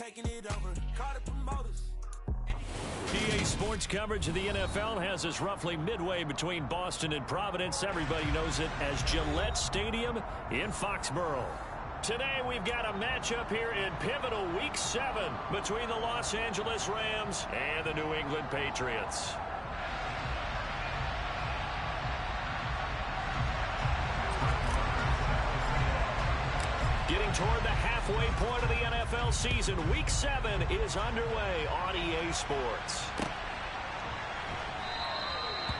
taking it over. Call the promoters. EA Sports coverage of the NFL has us roughly midway between Boston and Providence. Everybody knows it as Gillette Stadium in Foxborough. Today we've got a matchup here in pivotal Week 7 between the Los Angeles Rams and the New England Patriots. Getting toward the halfway point of the NFL season, Week 7 is underway on EA Sports.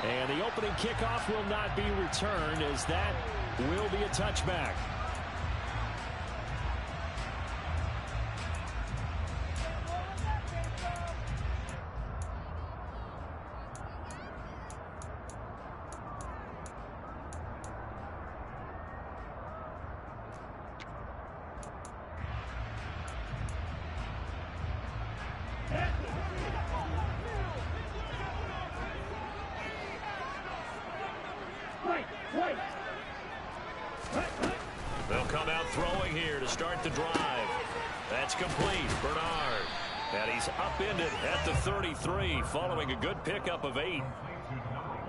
And the opening kickoff will not be returned, as that will be a touchback. They'll come out throwing here to start the drive. That's complete. Bernard. And he's upended at the 33 following a good pickup of 8.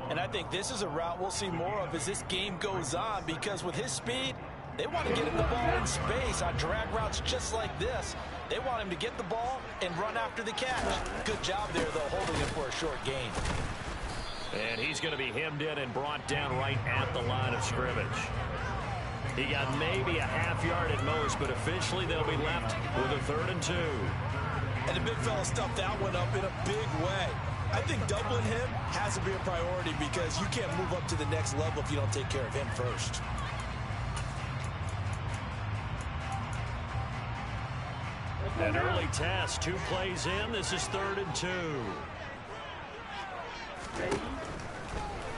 And I think this is a route we'll see more of as this game goes on, because with his speed, they want to get him the ball in space on drag routes just like this. They want him to get the ball and run after the catch. Good job there, though, holding him for a short gain. And he's going to be hemmed in and brought down right at the line of scrimmage. He got maybe a half yard at most, but officially they'll be left with a 3rd and 2. And the big fella stuffed that one up in a big way. I think doubling him has to be a priority, because you can't move up to the next level if you don't take care of him first. An early test, 2 plays in. This is 3rd and 2.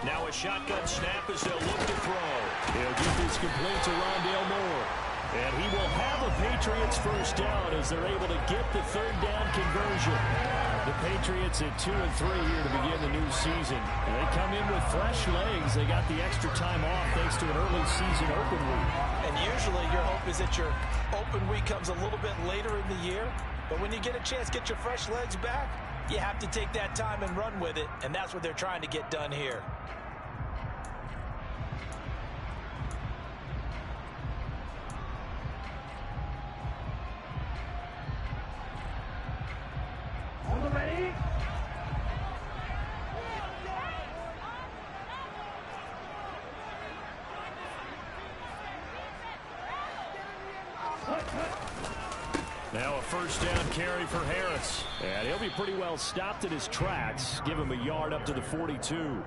Now a shotgun snap as they'll look to throw. He'll get this complete to Rondale Moore. And he will have a Patriots first down as they're able to get the 3rd down conversion. The Patriots at 2 and 3 here to begin the new season. And they come in with fresh legs. They got the extra time off thanks to an early season open week. And usually your hope is that your open week comes a little bit later in the year. But when you get a chance to get your fresh legs back, you have to take that time and run with it. And that's what they're trying to get done here. Now a first down carry for Harris. And he'll be pretty well stopped at his tracks. Give him a yard up to the 42.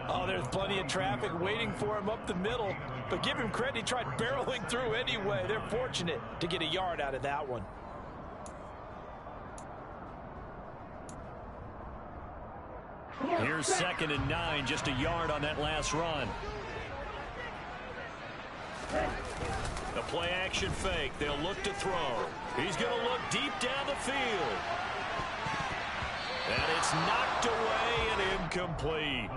Oh, there's plenty of traffic waiting for him up the middle. But give him credit, he tried barreling through anyway. They're fortunate to get a yard out of that one. Here's 2nd and 9, just a yard on that last run. The play action fake. They'll look to throw. He's going to look deep down the field. And it's knocked away and incomplete.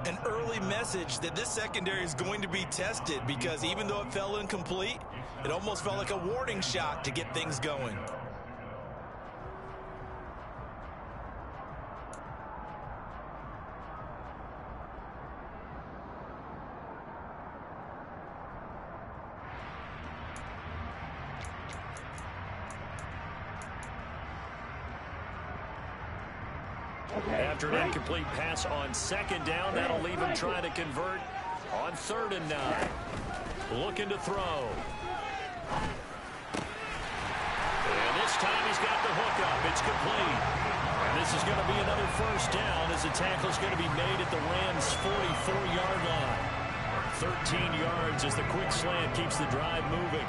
An early message that this secondary is going to be tested, because even though it fell incomplete, it almost felt like a warning shot to get things going. After an incomplete pass on 2nd down, that'll leave him trying to convert on 3rd and 9. Looking to throw. And this time he's got the hookup. It's complete. And this is going to be another first down, as the tackle's going to be made at the Rams' 44-yard line. 13 yards as the quick slant keeps the drive moving.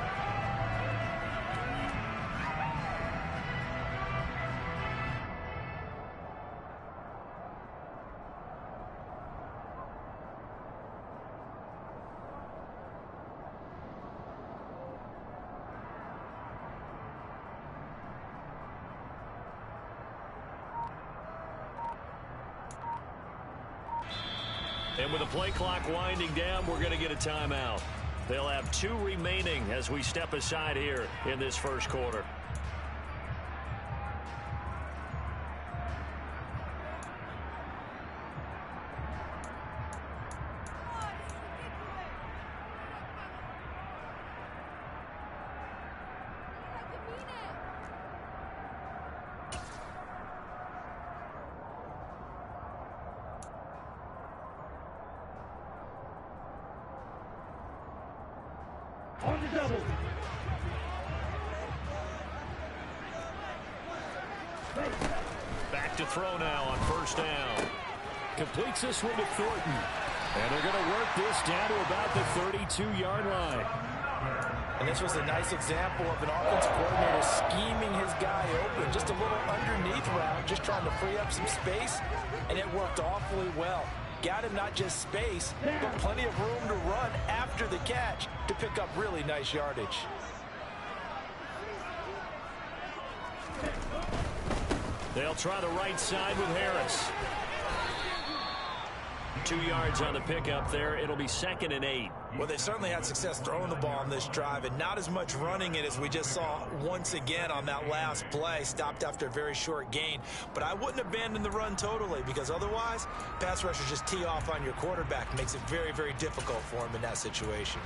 And with the play clock winding down, we're going to get a timeout. They'll have 2 remaining as we step aside here in this first quarter. On the double. Back to throw now on first down. Completes this one to Thornton. And they're going to work this down to about the 32-yard line. And this was a nice example of an offensive coordinator scheming his guy open. Just a little underneath route, just trying to free up some space, and it worked awfully well. Got him not just space, but plenty of room to run after the catch to pick up really nice yardage. They'll try the right side with Harris. 2 yards on the pickup there. It'll be 2nd and 8. Well, they certainly had success throwing the ball on this drive, and not as much running it as we just saw once again on that last play. Stopped after a very short gain. But I wouldn't abandon the run totally, because otherwise, pass rushers just tee off on your quarterback. Makes it very, very difficult for him in that situation.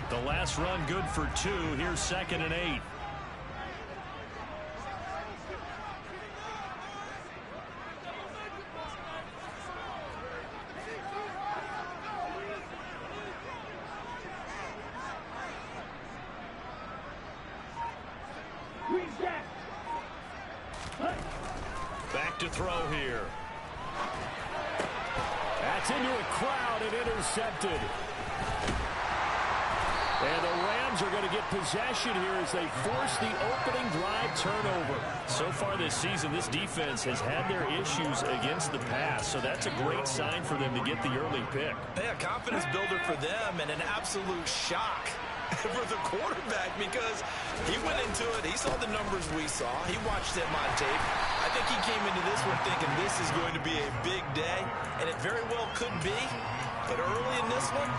The last run good for 2. Here's 2nd and 8. Back to throw here. That's into a crowd and intercepted. And the Rams are going to get possession here as they force the opening drive turnover. So far this season, this defense has had their issues against the pass, so that's a great sign for them to get the early pick. Yeah, confidence builder for them and an absolute shock for the quarterback, because he went into it, he saw the numbers we saw, he watched them on tape. I think he came into this one thinking this is going to be a big day, and it very well could be, but early in this one,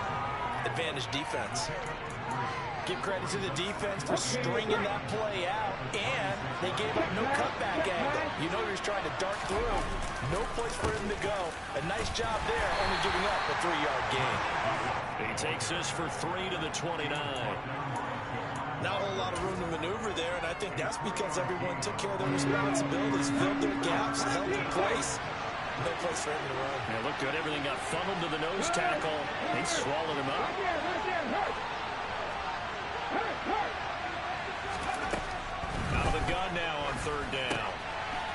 advantage defense. Give credit to the defense for stringing that play out, and they gave up no cutback angle. You know he's trying to dart through. No place for him to go. A nice job there, only giving up a 3-yard gain. He takes this for 3 to the 29. Not a whole lot of room to maneuver there, and I think that's because everyone took care of their responsibilities, filled their gaps, held in place. No place for him to run. Yeah, looked good. Everything got funneled to the nose tackle. They swallowed him up. Out of the gun now on 3rd down.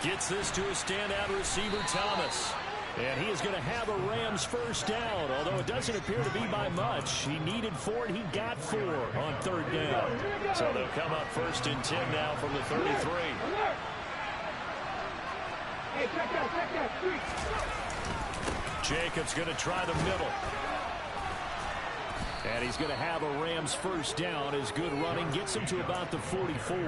Gets this to a standout receiver, Thomas. And he is going to have a Rams first down, although it doesn't appear to be by much. He needed 4, and he got 4 on 3rd down. So they'll come up 1st and 10 now from the 33. Jacobs going to try the middle. And he's going to have a Rams first down as good running gets him to about the 44.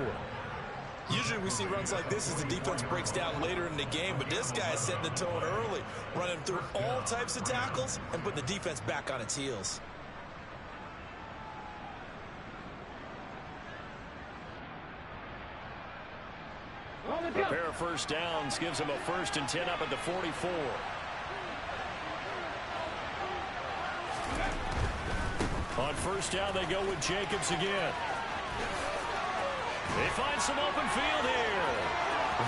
Usually we see runs like this as the defense breaks down later in the game, but this guy is setting the tone early, running through all types of tackles and putting the defense back on its heels. A pair of first downs gives him a 1st and 10 up at the 44. On first down, they go with Jacobs again. They find some open field here.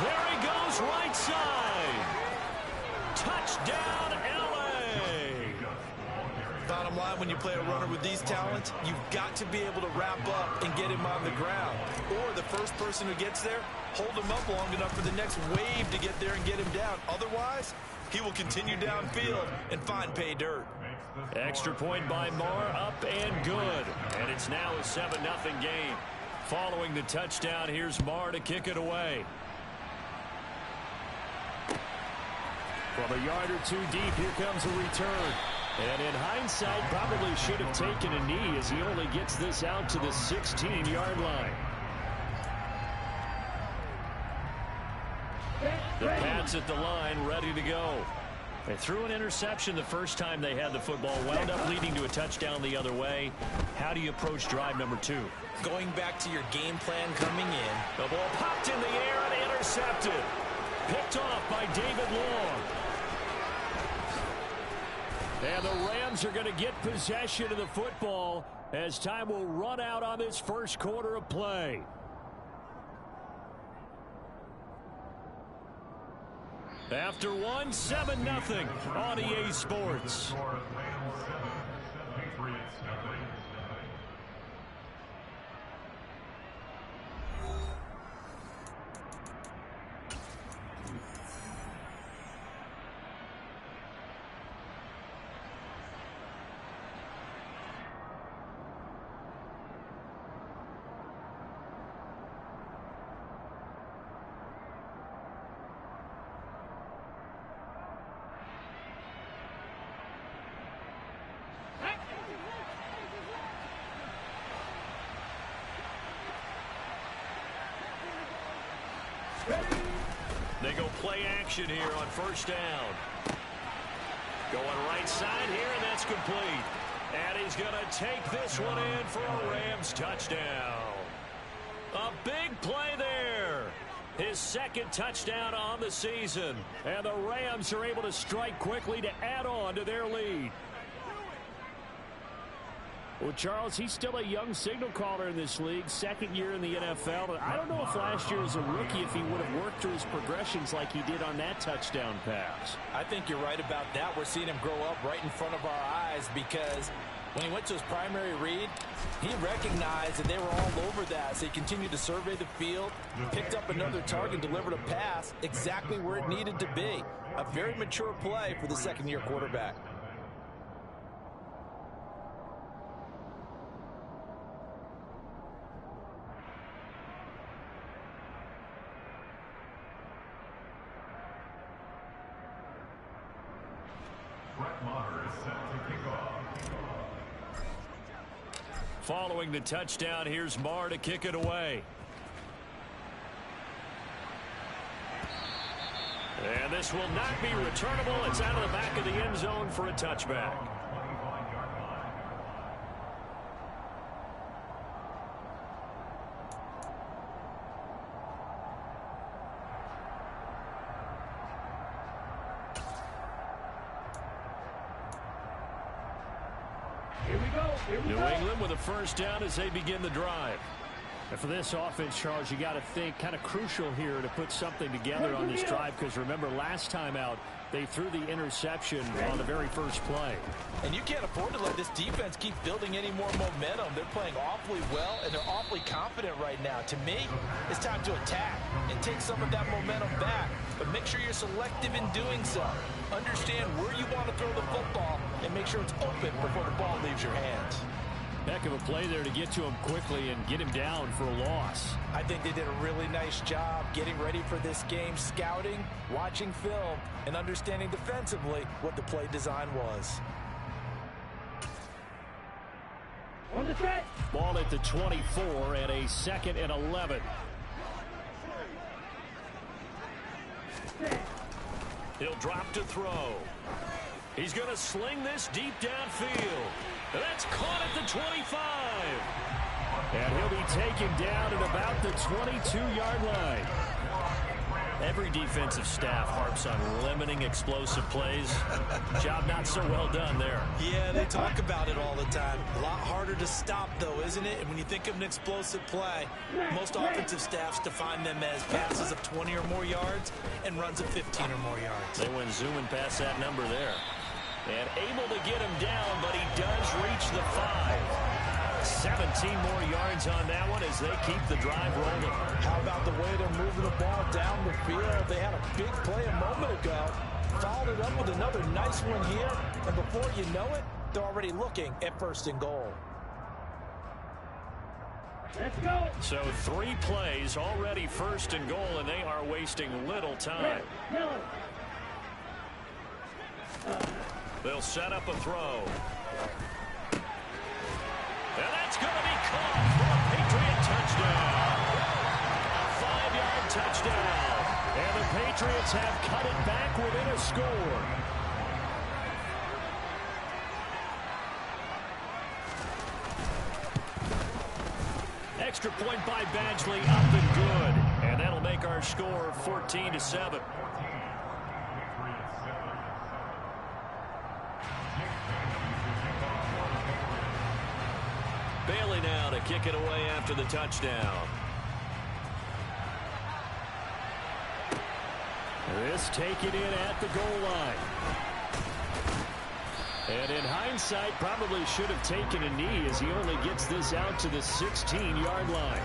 There he goes, right side. Touchdown, L.A. Bottom line, when you play a runner with these talents, you've got to be able to wrap up and get him on the ground. Or the first person who gets there, hold him up long enough for the next wave to get there and get him down. Otherwise, he will continue downfield and find pay dirt. Extra point by Marr, up and good. And it's now a 7-0 game. Following the touchdown, here's Marr to kick it away. From a yard or 2 deep, here comes a return. And in hindsight, probably should have taken a knee as he only gets this out to the 16-yard line. The Pats at the line, ready to go. They threw an interception the first time they had the football, wound up leading to a touchdown the other way. How do you approach drive number 2? Going back to your game plan coming in. The ball popped in the air and intercepted. Picked off by David Long. And the Rams are going to get possession of the football as time will run out on this first quarter of play. After 1, 7-0 on EA Sports. They go play action here on first down. Going right side here, and that's complete. And he's going to take this one in for a Rams touchdown. A big play there. His second touchdown on the season. And the Rams are able to strike quickly to add on to their lead. Well, Charles, he's still a young signal caller in this league, second year in the NFL. But I don't know if last year as a rookie if he would have worked through his progressions like he did on that touchdown pass. I think you're right about that. We're seeing him grow up right in front of our eyes because when he went to his primary read, he recognized that they were all over that. So he continued to survey the field, picked up another target, delivered a pass exactly where it needed to be. A very mature play for the second-year quarterback. Following the touchdown, here's Marr to kick it away. And this will not be returnable. It's out of the back of the end zone for a touchback. New England with a first down as they begin the drive. And for this offense, Charles, you got to think kind of crucial here to put something together on this drive because remember last time out they threw the interception on the very first play. And you can't afford to let this defense keep building any more momentum. They're playing awfully well and they're awfully confident right now. To me, it's time to attack and take some of that momentum back. But make sure you're selective in doing so. Understand where you want to throw the football and make sure it's open before the ball leaves your hands. Heck of a play there to get to him quickly and get him down for a loss. I think they did a really nice job getting ready for this game, scouting, watching film, and understanding defensively what the play design was. On the track. Ball at the 24 and a 2nd and 11. He'll drop to throw. He's going to sling this deep downfield. That's caught at the 25. And he'll be taken down at about the 22-yard line. Every defensive staff harps on limiting explosive plays. Job not so well done there. Yeah, they talk about it all the time. A lot harder to stop, though, isn't it? And when you think of an explosive play, most offensive staffs define them as passes of 20 or more yards and runs of 15 or more yards. They went zooming past that number there. And able to get him down, but he does reach the 5. 17 more yards on that one as they keep the drive rolling. How about the way they're moving the ball down the field? They had a big play a moment ago. Followed it up with another nice one here. And before you know it, they're already looking at 1st and goal. Let's go. So 3 plays already 1st and goal, and they are wasting little time. They'll set up a throw. And that's going to be caught for a Patriot touchdown. A 5-yard touchdown. And the Patriots have cut it back within a score. Extra point by Badgley, up and good. And that'll make our score 14-7. Bailey now to kick it away after the touchdown. This taken in at the goal line. And in hindsight, probably should have taken a knee as he only gets this out to the 16-yard line.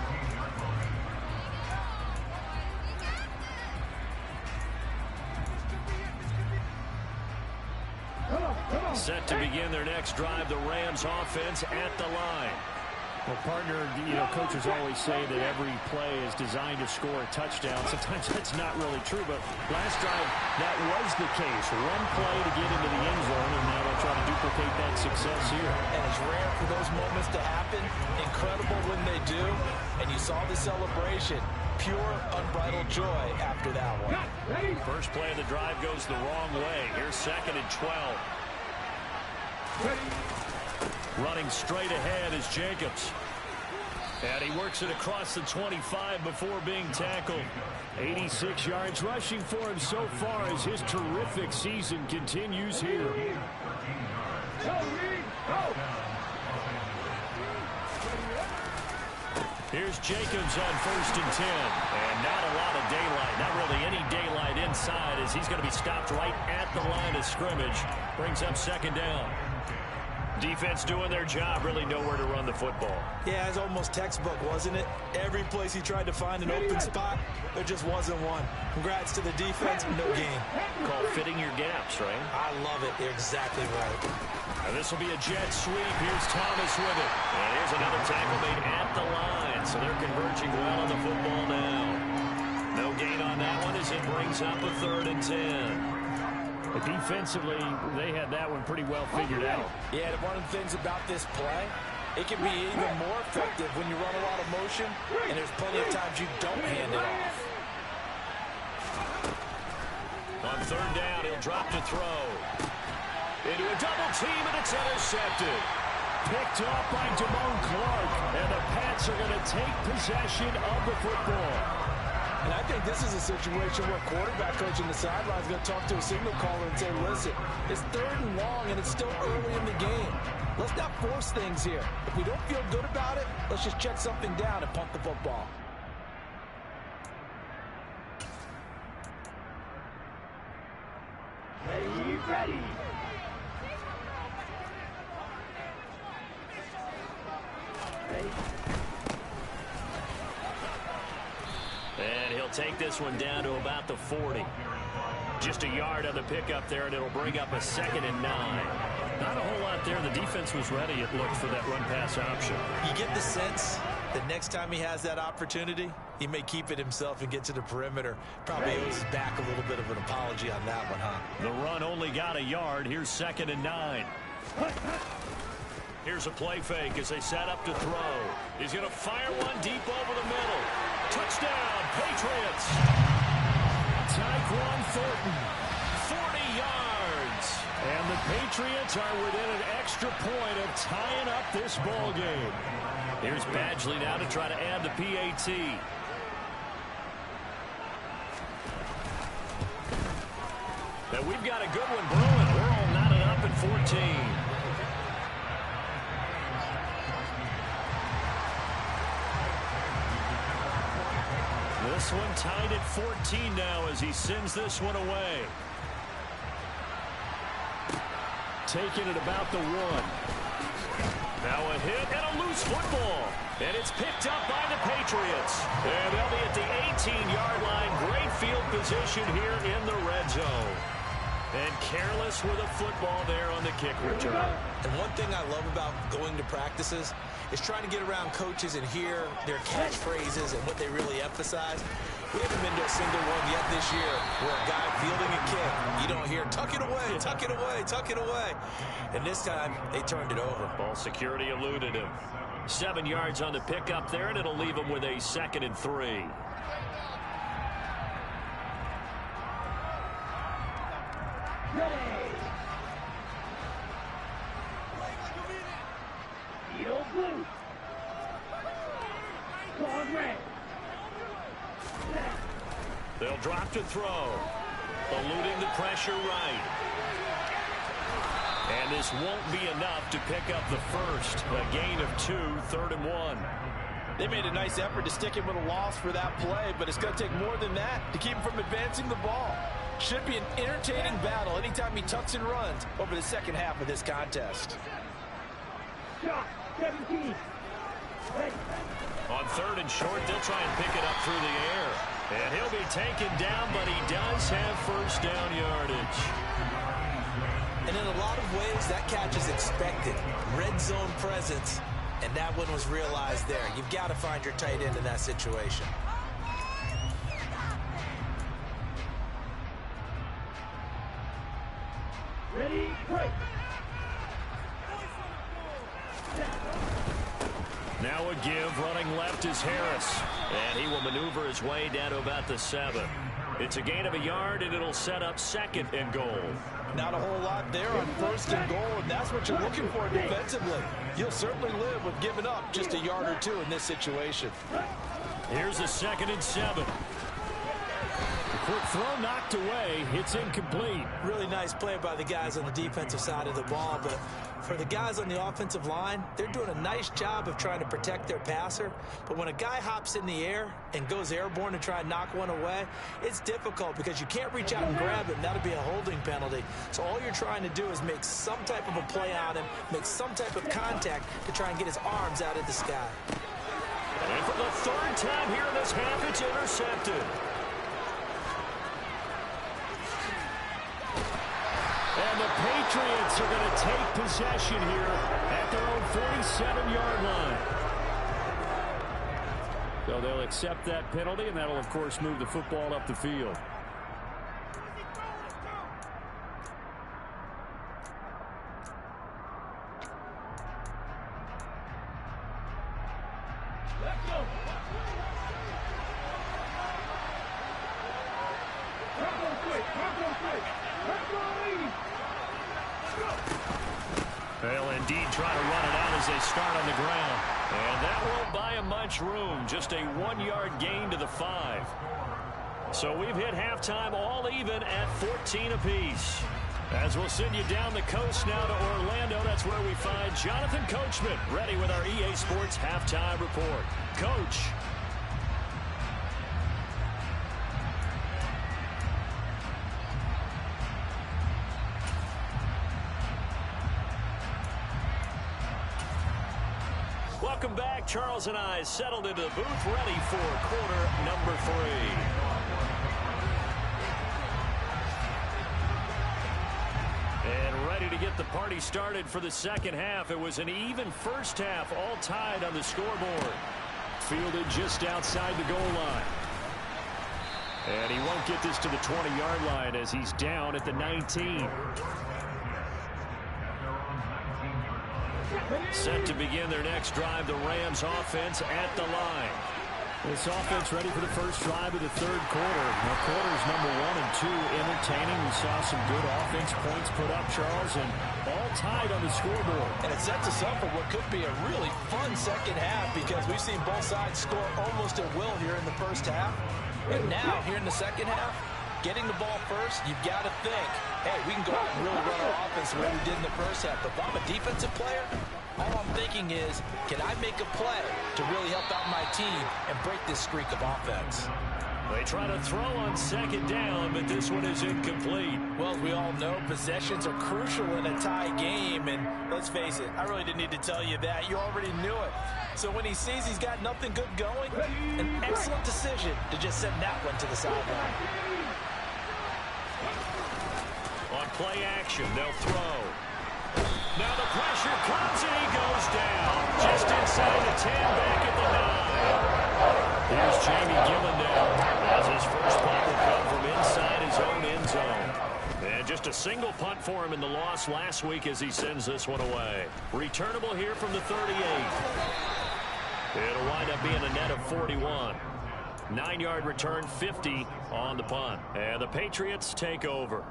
Set to begin their next drive, the Rams offense at the line. Well, partner, coaches always say that every play is designed to score a touchdown. Sometimes that's not really true, but last drive, that was the case. One play to get into the end zone, and now they'll try to duplicate that success here. And it's rare for those moments to happen. Incredible when they do. And you saw the celebration. pure, unbridled joy after that one. First play of the drive goes the wrong way. Here's 2nd and 12. Running straight ahead is Jacobs. And he works it across the 25 before being tackled. 86 yards rushing for him so far as his terrific season continues here. Here's Jacobs on 1st and 10. And not a lot of daylight. Not really any daylight inside as he's going to be stopped right at the line of scrimmage. Brings up 2nd down. Defense doing their job, really nowhere to run the football. Yeah, it's almost textbook, wasn't it? Every place he tried to find an open spot, there just wasn't one. Congrats to the defense, no gain. Called fitting your gaps, right? I love it. You're exactly right. And this will be a jet sweep. Here's Thomas with it. And here's another tackle made at the line. So they're converging well on the football now. No gain on that one as it brings up a 3rd and 10. But defensively, they had that one pretty well figured out. Yeah, one of the things about this play, it can be even more effective when you run a lot of motion, and there's plenty of times you don't hand it off. On 3rd down, he'll drop to throw. Into a double team, and it's intercepted. Picked off by Damone Clark, and the Pats are going to take possession of the football. And I think this is a situation where quarterback coach in the sideline is going to talk to a signal caller and say, listen, it's 3rd and long, and it's still early in the game. Let's not force things here. If we don't feel good about it, let's just check something down and punt the football. Ready. And he'll take this one down to about the 40. Just a yard on the pickup there, and it'll bring up a 2nd and 9. Not a whole lot there. The defense was ready, it looked, for that run-pass option. You get the sense that next time he has that opportunity, he may keep it himself and get to the perimeter. Probably owes his back a little bit of an apology on that one, huh? The run only got a yard. Here's 2nd and 9. Here's a play fake as they set up to throw. He's going to fire one deep over the middle. Touchdown, Patriots. Tyquan Thornton, 40 yards. And the Patriots are within an extra point of tying up this ball game. Here's Badgley now to try to add the PAT. And we've got a good one brewing. We're all knotted up at 14. This one tied at 14 now as he sends this one away. Taking it about the 1. Now a hit and a loose football. And it's picked up by the Patriots. And they'll be at the 18-yard line. Great field position here in the red zone. And careless with a football there on the kick return. And one thing I love about going to practices is trying to get around coaches and hear their catchphrases and what they really emphasize. We haven't been to a single one yet this year where a guy fielding a kick, you don't hear, tuck it away, tuck it away, tuck it away. And this time, they turned it over. Ball security eluded him. 7 yards on the pickup there, and it'll leave him with a 2nd and 3. They'll drop to throw. Eluding the pressure right. And this won't be enough to pick up the first. A gain of 2, 3rd and 1. They made a nice effort to stick him with a loss for that play, but it's going to take more than that to keep him from advancing the ball. Should be an entertaining battle anytime he tucks and runs over the second half of this contest. Shot 17. On 3rd and short, they'll try and pick it up through the air. And he'll be taken down, but he does have first down yardage. And in a lot of ways, that catch is expected. Red zone presence, and that one was realized there. You've got to find your tight end in that situation. Ready, break. Now a give. Running left is Harris. And he will maneuver his way down to about the 7. It's a gain of a yard, and it'll set up 2nd and goal. Not a whole lot there on 1st and goal, and that's what you're looking for defensively. You'll certainly live with giving up just a yard or 2 in this situation. Here's a 2nd and 7. Quick throw knocked away. It's incomplete. Really nice play by the guys on the defensive side of the ball, but for the guys on the offensive line, they're doing a nice job of trying to protect their passer. But when a guy hops in the air and goes airborne to try and knock one away, it's difficult because you can't reach out and grab him. That'll be a holding penalty. So all you're trying to do is make some type of a play on him, make some type of contact to try and get his arms out of the sky. And for the 3rd time here in this half, it's intercepted. And the Patriots are going to take possession here at their own 47-yard line. So they'll accept that penalty, and that'll, of course, move the football up the field. Let's go. They'll indeed try to run it out as they start on the ground. And that won't buy him much room. Just a 1-yard gain to the 5. So we've hit halftime all even at 14 apiece. As we'll send you down the coast now to Orlando, that's where we find Jonathan Coachman ready with our EA Sports Halftime Report. Coach. Welcome back. Charles and I settled into the booth ready for quarter number 3. And ready to get the party started for the second half. It was an even first half, all tied on the scoreboard. Fielded just outside the goal line. And he won't get this to the 20-yard line as he's down at the 19. Set to begin their next drive, the Rams offense at the line. This offense ready for the first drive of the third quarter. Now, quarters number 1 and 2 entertaining. We saw some good offense points put up, Charles, and all tied on the scoreboard. And it sets us up for what could be a really fun second half because we've seen both sides score almost at will here in the first half. And now, here in the second half, getting the ball first, you've got to think, hey, we can go out and really run our offense the way we did in the first half. But if I'm a defensive player, all I'm thinking is, can I make a play to really help out my team and break this streak of offense? They try to throw on second down, but this one is incomplete. Well, as we all know, possessions are crucial in a tie game. And let's face it, I really didn't need to tell you that. You already knew it. So when he sees he's got nothing good going, an excellent decision to just send that one to the sideline. On play action, they'll throw. Now the pressure comes and he goes down. Just inside the 10, back at the 9. Here's Jamie Gillandale as his first punt will come from inside his own end zone. And just a single punt for him in the loss last week as he sends this one away. Returnable here from the 38. It'll wind up being a net of 41. 9-yard return, 50 on the punt. And the Patriots take over.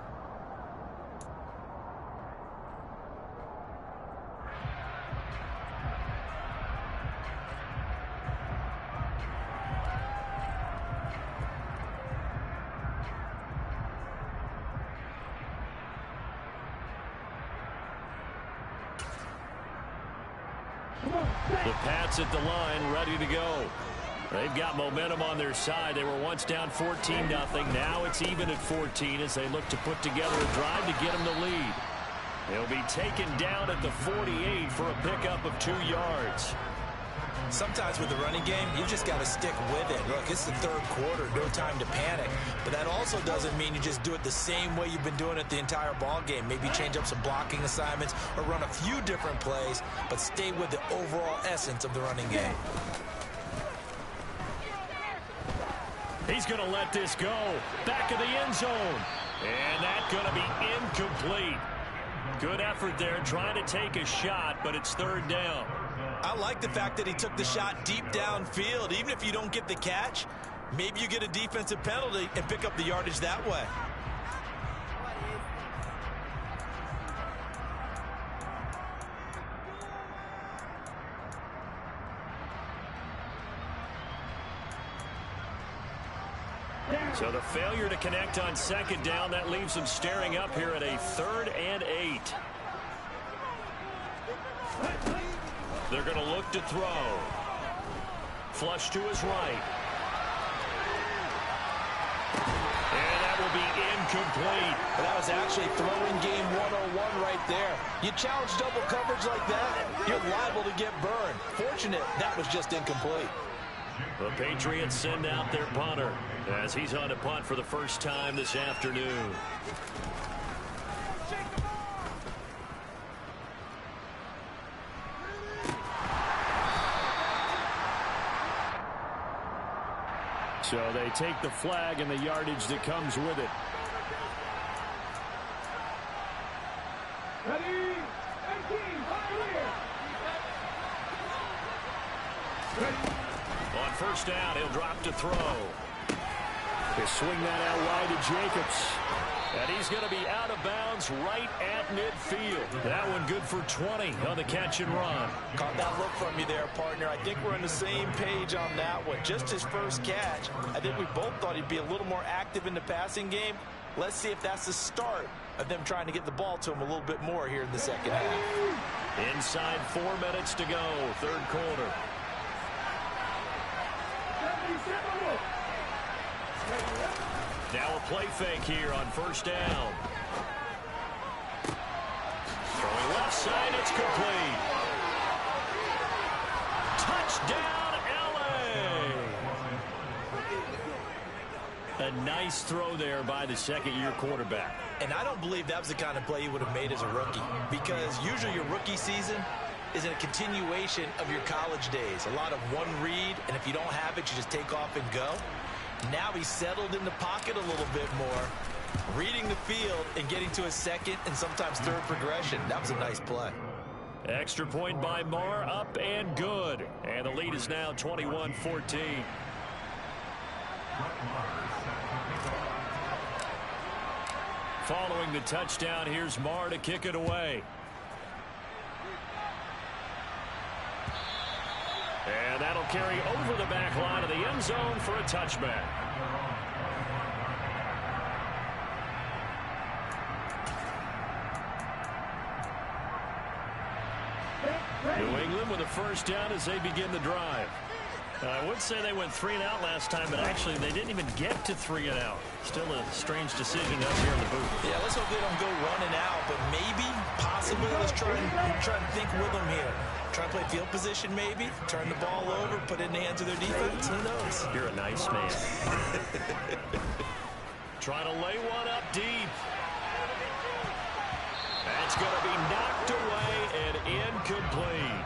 The Pats at the line, ready to go. They've got momentum on their side. They were once down 14-0. Now it's even at 14 as they look to put together a drive to get them the lead. They'll be taken down at the 48 for a pickup of 2 yards. Sometimes with the running game, you just got to stick with it. Look, it's the third quarter, no time to panic. But that also doesn't mean you just do it the same way you've been doing it the entire ball game. Maybe change up some blocking assignments or run a few different plays, but stay with the overall essence of the running game. He's going to let this go. Back of the end zone. And that's going to be incomplete. Good effort there, trying to take a shot, but it's third down. I like the fact that he took the shot deep downfield. Even if you don't get the catch, maybe you get a defensive penalty and pick up the yardage that way. So the failure to connect on second down, that leaves him staring up here at a 3rd and 8. They're going to look to throw. Flush to his right. And that will be incomplete. That was actually throwing game 101 right there. You challenge double coverage like that, you're liable to get burned. Fortunate that was just incomplete. The Patriots send out their punter as he's on to punt for the first time this afternoon. So they take the flag and the yardage that comes with it. Ready? 18, Ready? On first down, he'll drop to throw. He'll swing that out wide to Jacobs. And he's going to be out of bounds right at midfield. That one good for 20 on the catch and run. Caught that look from you there, partner. I think we're on the same page on that one. Just his first catch. I think we both thought he'd be a little more active in the passing game. Let's see if that's the start of them trying to get the ball to him a little bit more here in the second half. Inside 4 minutes to go, third quarter. Now a play fake here on first down. Throwing left side, it's complete. Touchdown, LA! A nice throw there by the second-year quarterback. And I don't believe that was the kind of play he would have made as a rookie, because usually your rookie season is a continuation of your college days. A lot of one read, and if you don't have it, you just take off and go. Now he's settled in the pocket a little bit more, reading the field and getting to a second and sometimes third progression. That was a nice play. Extra point by Marr, up and good. And the lead is now 21-14. Following the touchdown, here's Marr to kick it away. And that'll carry over the back line of the end zone for a touchback. New England with a first down as they begin the drive. I would say they went 3 and out last time, but actually they didn't even get to 3 and out. Still a strange decision up here in the booth. Yeah, let's hope they don't go 1 and out, but maybe, possibly, let's try and think with them here. Try to play field position maybe, turn the ball over, put it in the hands of their defense. Who knows? You're a nice man. Trying to lay one up deep. That's going to be knocked away and incomplete.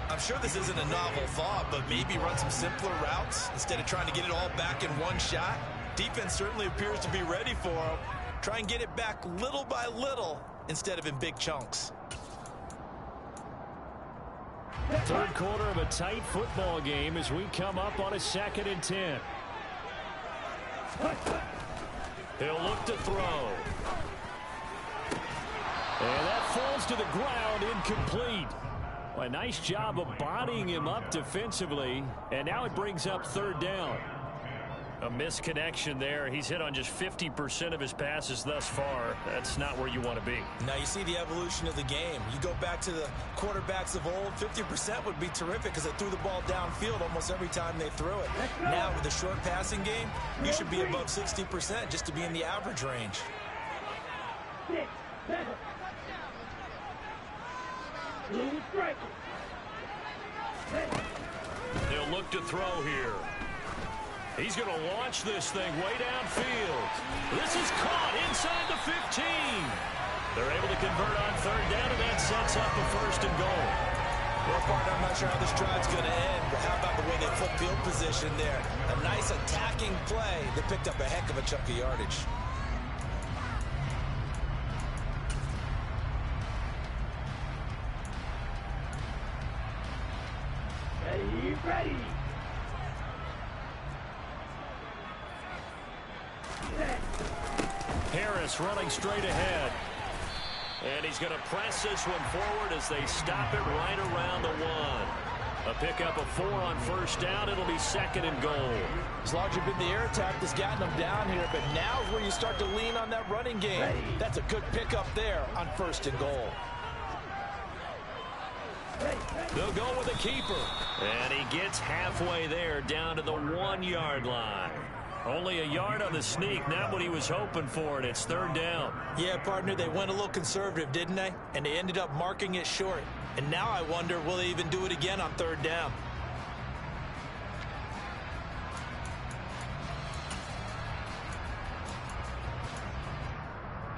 I'm sure this isn't a novel thought, but maybe run some simpler routes instead of trying to get it all back in one shot. Defense certainly appears to be ready for him. Try and get it back little by little instead of in big chunks. Third quarter of a tight football game as we come up on a 2nd and 10. He'll look to throw. And that falls to the ground, incomplete. A nice job of bodying him up defensively, and now it brings up 3rd down. A misconnection there. He's hit on just 50% of his passes thus far. That's not where you want to be. Now you see the evolution of the game. You go back to the quarterbacks of old, 50% would be terrific because they threw the ball downfield almost every time they threw it. Now with the short passing game, you should be above 60% just to be in the average range. 6, 7. Blue strike. They'll look to throw here. He's going to launch this thing way downfield. This is caught inside the 15. They're able to convert on 3rd down, and that sets up a 1st and goal. Well, partner, I'm not sure how this drive's going to end, but how about the way they flip field position there? A nice attacking play that picked up a heck of a chunk of yardage. Ready. Harris running straight ahead. And he's going to press this one forward as they stop it right around the 1. A pickup of 4 on first down. It'll be second and goal. As large as been the air attack that's gotten them down here, but now is where you start to lean on that running game. That's a good pickup there on first and goal. They'll go with a keeper. And he gets halfway there down to the 1-yard line. Only a yard on the sneak, not what he was hoping for, and it's third down. Yeah, partner, they went a little conservative, didn't they? And they ended up marking it short. And now I wonder, will they even do it again on third down?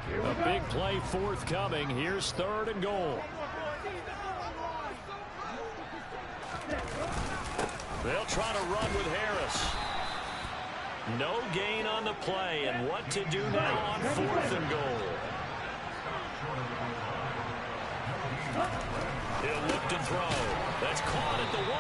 A big play forthcoming. Here's third and goal. They'll try to run with Harris. No gain on the play, and what to do now on fourth and goal. He'll look to throw. That's caught at the 1.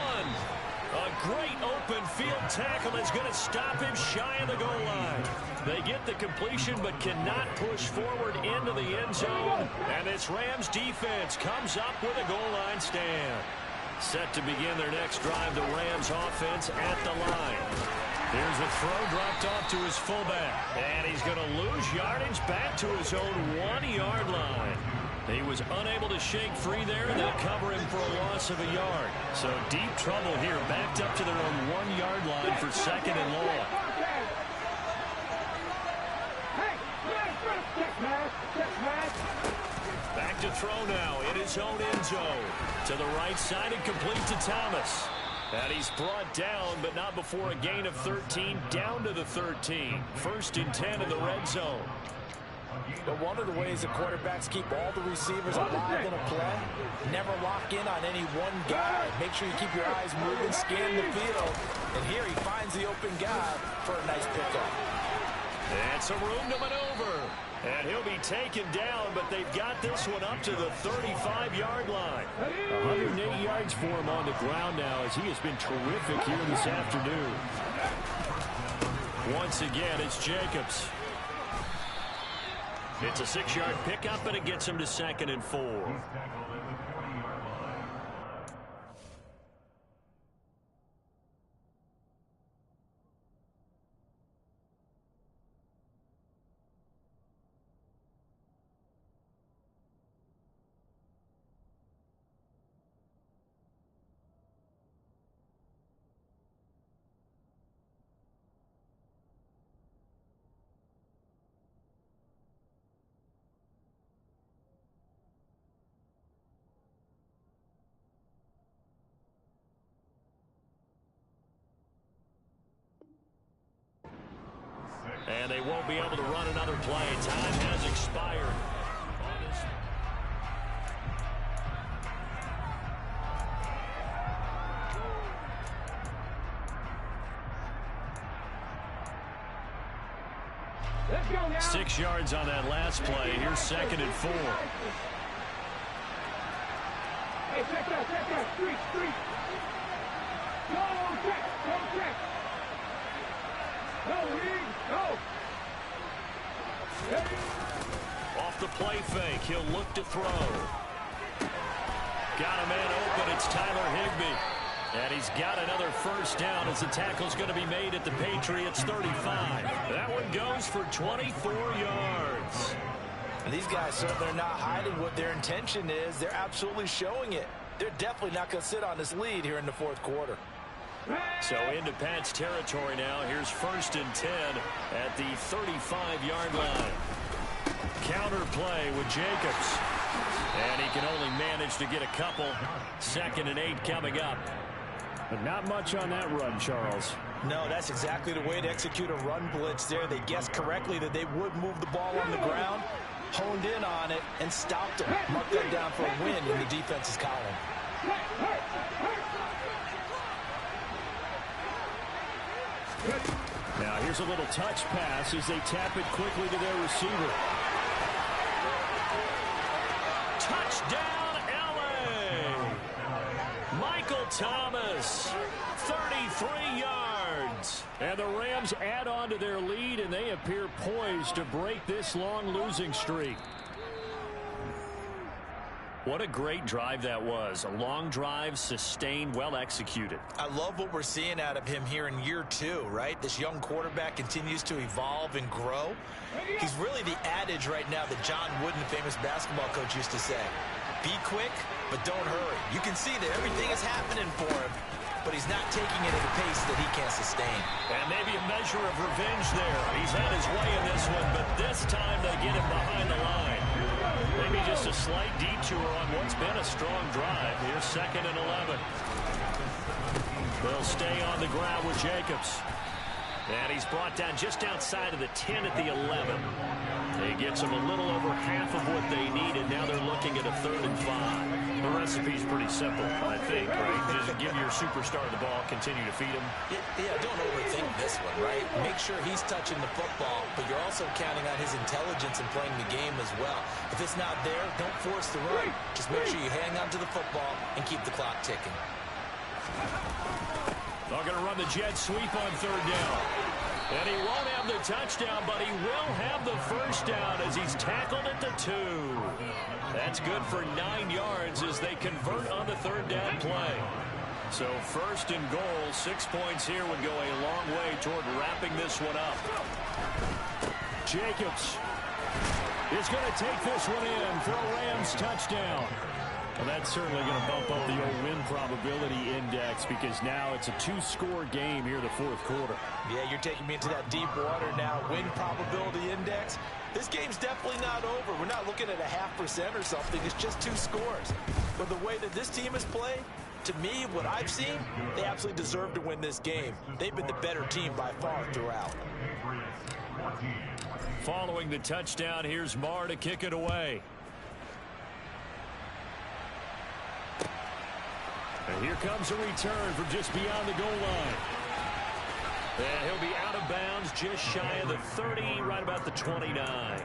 A great open field tackle is going to stop him shy of the goal line. They get the completion but cannot push forward into the end zone. And this Rams defense comes up with a goal line stand. Set to begin their next drive, the Rams offense at the line. Here's a throw dropped off to his fullback. And he's going to lose yardage back to his own 1-yard line. He was unable to shake free there, and they'll cover him for a loss of a yard. So deep trouble here, backed up to their own 1-yard line for second and long. Back to throw now in his own end zone. To the right side and complete to Thomas. And he's brought down, but not before a gain of 13, down to the 13. First and 10 in the red zone. But one of the ways the quarterbacks keep all the receivers alive in a play, never lock in on any one guy. Make sure you keep your eyes moving, scan the field. And here he finds the open guy for a nice pickup. And some room to maneuver. And he'll be taken down, but they've got this one up to the 35-yard line. 108 yards for him on the ground now as he has been terrific here this afternoon. Once again, it's Jacobs. It's a 6-yard pickup, and it gets him to second and 4. And they won't be able to run another play. Time has expired. Let's go now. 6 yards on that last play. Here's second and 4. Hey, check that. Street. Go, check. No, lead, go. Off the play fake, he'll look to throw. Got a man open, it's Tyler Higbee. And he's got another first down as the tackle's going to be made at the Patriots 35. That one goes for 24 yards. And these guys certainly are not hiding what their intention is. They're absolutely showing it. They're definitely not going to sit on this lead here in the fourth quarter. So into Pat's territory now. Here's first and 10 at the 35-yard line. Counter play with Jacobs. And he can only manage to get a couple. Second and 8 coming up. But not much on that run, Charles. No, that's exactly the way to execute a run blitz there. They guessed correctly that they would move the ball on the ground, honed in on it, and stopped it. Marked that down for a win in the defense's column. Now here's a little touch pass as they tap it quickly to their receiver. Touchdown, L.A. Michael Thomas, 3 yards. And the Rams add on to their lead, and they appear poised to break this long losing streak. What a great drive that was. A long drive, sustained, well executed. I love what we're seeing out of him here in year 2, right? This young quarterback continues to evolve and grow. He's really the adage right now that John Wooden, the famous basketball coach, used to say. Be quick, but don't hurry. You can see that everything is happening for him, but he's not taking it at a pace that he can't sustain. And maybe a measure of revenge there. He's had his way in this one, but this time they get him behind the line. Maybe just a slight detour on what's been a strong drive. Here's 2nd and 11. They'll stay on the ground with Jacobs. And he's brought down just outside of the 10 at the 11. He gets them a little over half of what they needed. Now they're looking at a 3rd and 5. The recipe's pretty simple, I think, right? Just give your superstar the ball, continue to feed him. Yeah, don't overthink this one, right? Make sure he's touching the football, but you're also counting on his intelligence and playing the game as well. If it's not there, don't force the run. Just make sure you hang on to the football and keep the clock ticking. They're going to run the jet sweep on 3rd down. And he won't have the touchdown, but he will have the 1st down as he's tackled at the 2. That's good for 9 yards as they convert on the 3rd down play. So 1st and goal, 6 points here would go a long way toward wrapping this one up. Jacobs is going to take this one in for a Rams touchdown. Well, that's certainly going to bump up the old win probability index because now it's a 2-score game here the 4th quarter. Yeah, you're taking me into that deep water now. Win probability index. This game's definitely not over. We're not looking at a 0.5% or something. It's just 2 scores. But the way that this team has played, to me, what I've seen, they absolutely deserve to win this game. They've been the better team by far throughout. Following the touchdown, here's Marr to kick it away. And here comes a return from just beyond the goal line. And he'll be out of bounds just shy of the 30, right about the 29.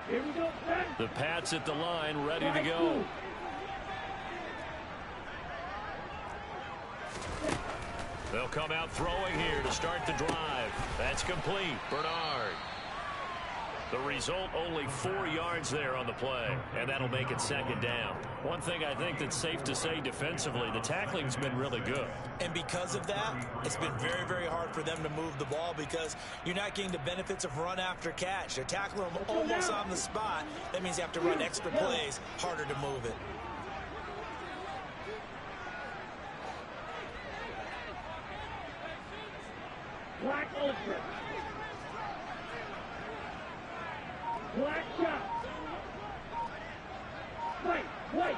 'Here we go, son. The Pats at the line, ready to go. They'll come out throwing here to start the drive. That's complete. Bernard. The result, only 4 yards there on the play, and that'll make it 2nd down. One thing I think that's safe to say defensively, the tackling's been really good. And because of that, it's been very, very hard for them to move the ball because you're not getting the benefits of run after catch. They're tackling them almost on the spot. That means you have to run extra plays, harder to move it. Black ultra. Black shot. Wait.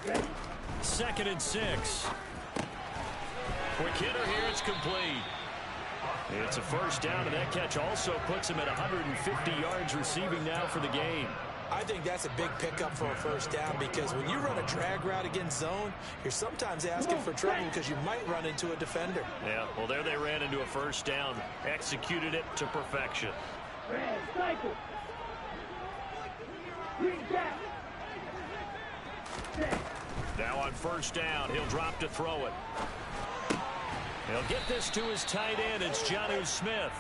Ready? 2nd and 6. Quick hitter here, it's complete. It's a 1st down, and that catch also puts him at 150 yards receiving now for the game. I think that's a big pickup for a 1st down because when you run a drag route against zone, you're sometimes asking for trouble because you might run into a defender. Yeah, well, there they ran into a 1st down, executed it to perfection. Red cycle. Green gap. Now on 1st down, he'll drop to throw it. He'll get this to his tight end. It's Jonnu Smith.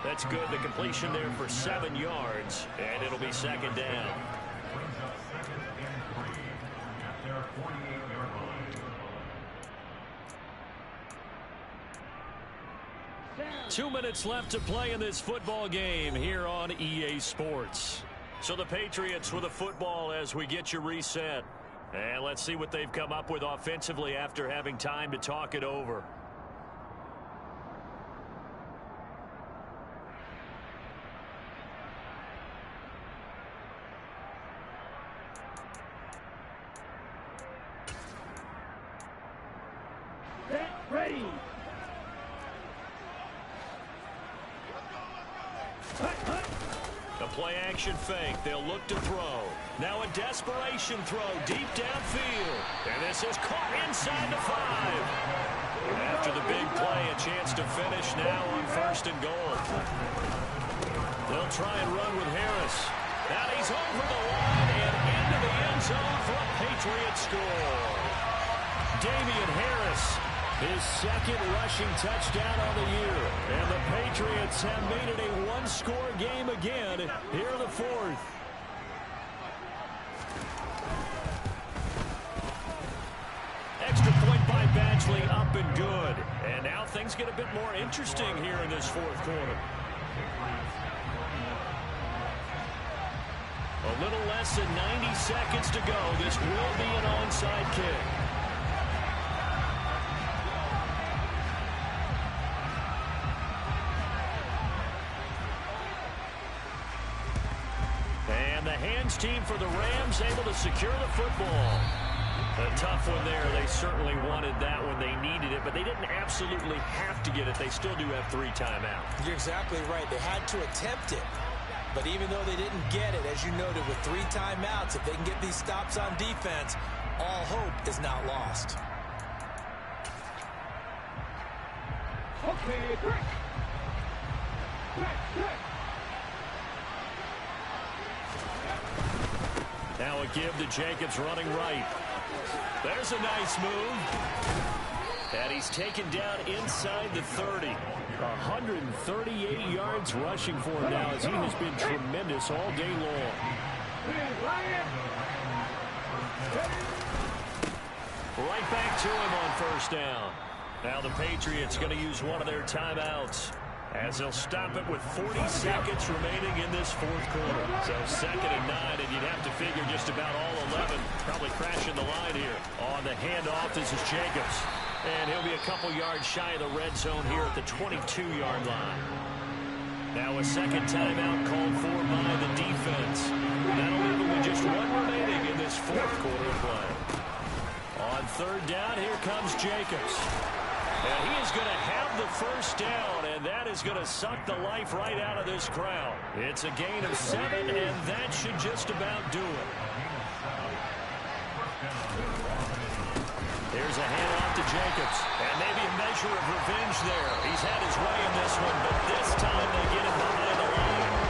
That's good. The completion there for 7 yards, and it'll be 2nd down. Two minutes left to play in this football game here on EA Sports. So the Patriots with a football as we get you reset. And let's see what they've come up with offensively after having time to talk it over. Set, ready. play action fake. They'll look to throw. Now a desperation throw deep downfield. And this is caught inside the 5. After the big play, a chance to finish now on 1st and goal. They'll try and run with Harris. Now he's over the line and into the end zone for a Patriot score. Damian Harris, his 2nd rushing touchdown on the year. And the Patriots have made it a one-score game again here in the 4th. Extra point by Badgley, up and good. And now things get a bit more interesting here in this 4th quarter. A little less than 90 seconds to go. This will be an onside kick. And the hands team for the Rams able to secure the football. A tough one there. They certainly wanted that when they needed it, but they didn't absolutely have to get it. They still do have 3 timeouts. You're exactly right. They had to attempt it. But even though they didn't get it, as you noted, with 3 timeouts, if they can get these stops on defense, all hope is not lost. Okay, break. Now a give to Jacobs running right. There's a nice move. And he's taken down inside the 30. 138 yards rushing for him now as he has been tremendous all day long. Right back to him on 1st down. Now the Patriots going to use one of their timeouts as they'll stop it with 40 seconds remaining in this 4th quarter. So 2nd and 9, and you'd have to figure just about all 11 probably crashing the line here. On the handoff, this is Jacobs. And he'll be a couple yards shy of the red zone here at the 22-yard line. Now a 2nd timeout called for by the defense. That'll leave him with just 1 remaining in this 4th quarter of play. On 3rd down, here comes Jacobs. And he is going to have the 1st down, and that is going to suck the life right out of this crowd. It's a gain of 7, and that should just about do it. Here's a handoff to Jacobs, and maybe a measure of revenge there. He's had his way in this one, but this time they get him behind